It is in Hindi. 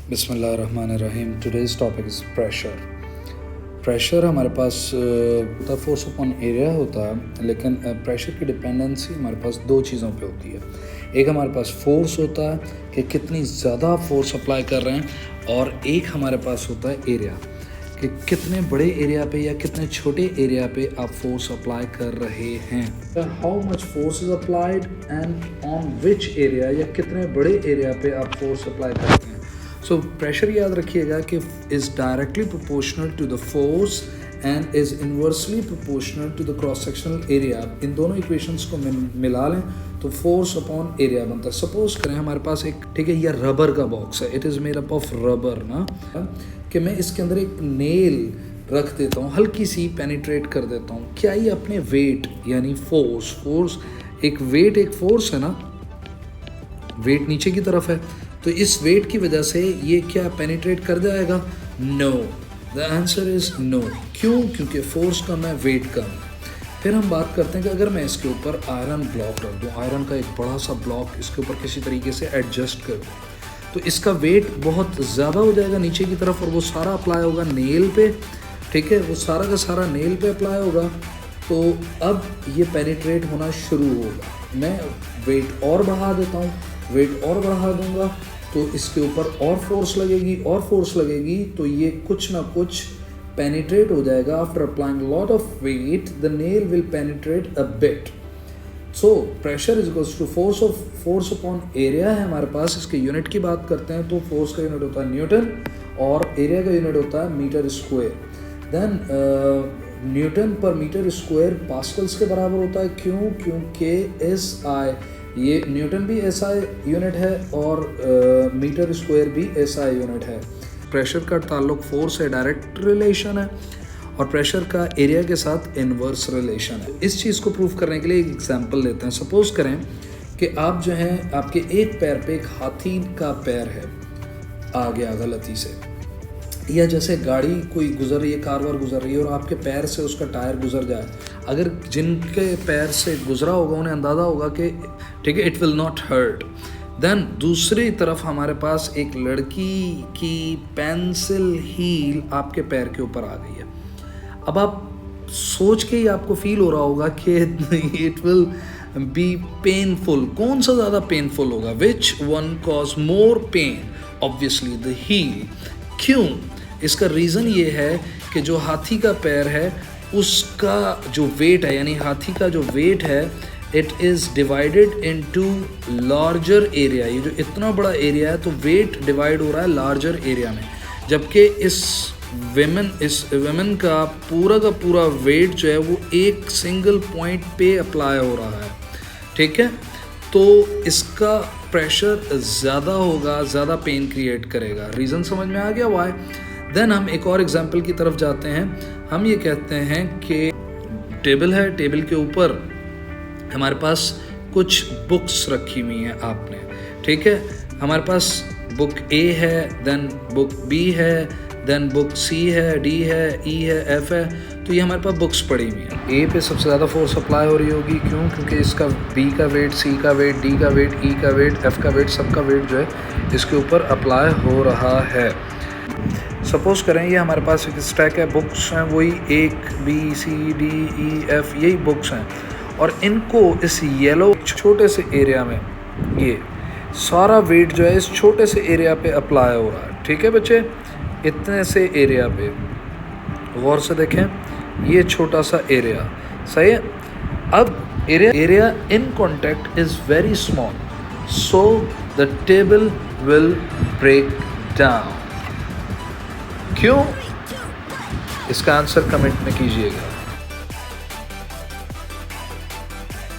बिस्मिल्लाहिर्रहमानिर्रहीम। Today's topic is pressure. Pressure हमारे पास होता फोर्स अपॉन एरिया होता है, लेकिन प्रेशर की डिपेंडेंसी हमारे पास दो चीज़ों पे होती है। एक हमारे पास फोर्स होता है कि कितनी ज़्यादा फोर्स अप्लाई कर रहे हैं, और एक हमारे पास होता है एरिया कि कितने बड़े एरिया पे या कितने छोटे एरिया पे आप फोर्स अप्लाई कर रहे हैं। How much force is applied and on which area, या कितने बड़े एरिया पे आप फोर्स अप्लाई करते हैं। सो प्रेशर याद रखिएगा कि is directly proportional to the force and is inversely proportional to the cross sectional area. इन दोनों इक्वेशंस को मिला लें तो फोर्स अपॉन एरिया बनता है। सपोज करें हमारे पास एक, ठीक है, यह रबर का बॉक्स है, it is made up of rubber ना, कि मैं इसके अंदर एक नेल रख देता हूँ, हल्की सी पेनिट्रेट कर देता हूँ। क्या ये अपने वेट यानी फोर्स एक वेट एक फोर्स है ना, वेट नीचे की तरफ है, तो इस वेट की वजह से ये क्या पेनिट्रेट कर जाएगा? No, the answer is no. क्यों? क्योंकि फोर्स कम है, वेट कम है। फिर हम बात करते हैं कि अगर मैं इसके ऊपर आयरन ब्लॉक रख दूँ, आयरन का एक बड़ा सा ब्लॉक इसके ऊपर किसी तरीके से एडजस्ट कर दूँ, तो इसका वेट बहुत ज़्यादा हो जाएगा नीचे की तरफ, और वो सारा अप्लाई होगा नेल पे, ठीक है, वो सारा का सारा नेल पे अप्लाई होगा। तो अब ये पेनिट्रेट होना शुरू होगा। मैं वेट और बढ़ा देता हूँ, वेट और बढ़ा दूंगा, तो इसके ऊपर और फोर्स लगेगी, तो ये कुछ ना कुछ पेनिट्रेट हो जाएगा। After applying lot of weight the nail will penetrate a bit. So pressure is equals to force upon area है हमारे पास। इसके यूनिट की बात करते हैं तो फोर्स का यूनिट होता है न्यूटन और एरिया का यूनिट होता है मीटर स्क्वायर। देन न्यूटन पर मीटर स्क्वायर पास्कल्स के बराबर होता है। क्यों? क्योंकि SI, ये न्यूटन भी SI यूनिट है और मीटर स्क्वायर भी SI यूनिट है। प्रेशर का ताल्लुक फोर्स से डायरेक्ट रिलेशन है और प्रेशर का एरिया के साथ इनवर्स रिलेशन है। इस चीज़ को प्रूव करने के लिए एक एग्जांपल लेते हैं। सपोज करें कि आप जो हैं, आपके एक पैर पे एक हाथी का पैर है, आ गया गलती से, या जैसे गाड़ी कोई गुजर रही है, कार वार गुजर रही है और आपके पैर से उसका टायर गुजर जाए। अगर जिनके पैर से गुजरा होगा उन्हें अंदाज़ा होगा कि ठीक है, it will not hurt. Then दूसरी तरफ हमारे पास एक लड़की की पेंसिल हील आपके पैर के ऊपर आ गई है। अब आप सोच के ही आपको फील हो रहा होगा कि इट विल बी पेनफुल। कौन सा ज़्यादा पेनफुल होगा? Which one cause more pain? Obviously the heel. क्यों? इसका रीज़न ये है कि जो हाथी का पैर है उसका जो वेट है, यानी हाथी का जो वेट है, it is divided into larger area. ये जो इतना बड़ा एरिया है तो वेट डिवाइड हो रहा है लार्जर एरिया में, जबकि इस वेमेन का पूरा वेट जो है वो एक सिंगल पॉइंट पे अप्लाई हो रहा है, ठीक है। तो इसका प्रेशर ज़्यादा होगा, ज़्यादा पेन क्रिएट करेगा। रीज़न समझ में आ गया वाई? देन हम एक और एग्जांपल की तरफ जाते हैं। हम ये कहते हैं कि टेबल है, टेबल के ऊपर हमारे पास कुछ बुक्स रखी हुई हैं आपने, ठीक है। हमारे पास बुक A है, देन बुक B है, देन बुक C है, D है, E है, F है। तो ये हमारे पास बुक्स पड़ी हुई हैं। A पे सबसे ज़्यादा फोर्स अप्लाई हो रही होगी। क्यों? क्योंकि इसका B का वेट, C का वेट, D का वेट, E का वेट, F का वेट, सबका वेट जो है इसके ऊपर अप्लाई हो रहा है। सपोज करें ये हमारे पास एक स्टैक है, बुक्स हैं वही 1 B C D E F, यही बुक्स हैं, और इनको इस येलो छोटे से एरिया में ये सारा वेट जो है इस छोटे से एरिया पे अप्लाई हो रहा है, ठीक है बच्चे। इतने से एरिया पे गौर से देखें, ये छोटा सा एरिया, सही है। अब area in contact is very small, so the table will break down. क्यों? इसका आंसर कमेंट में कीजिएगा।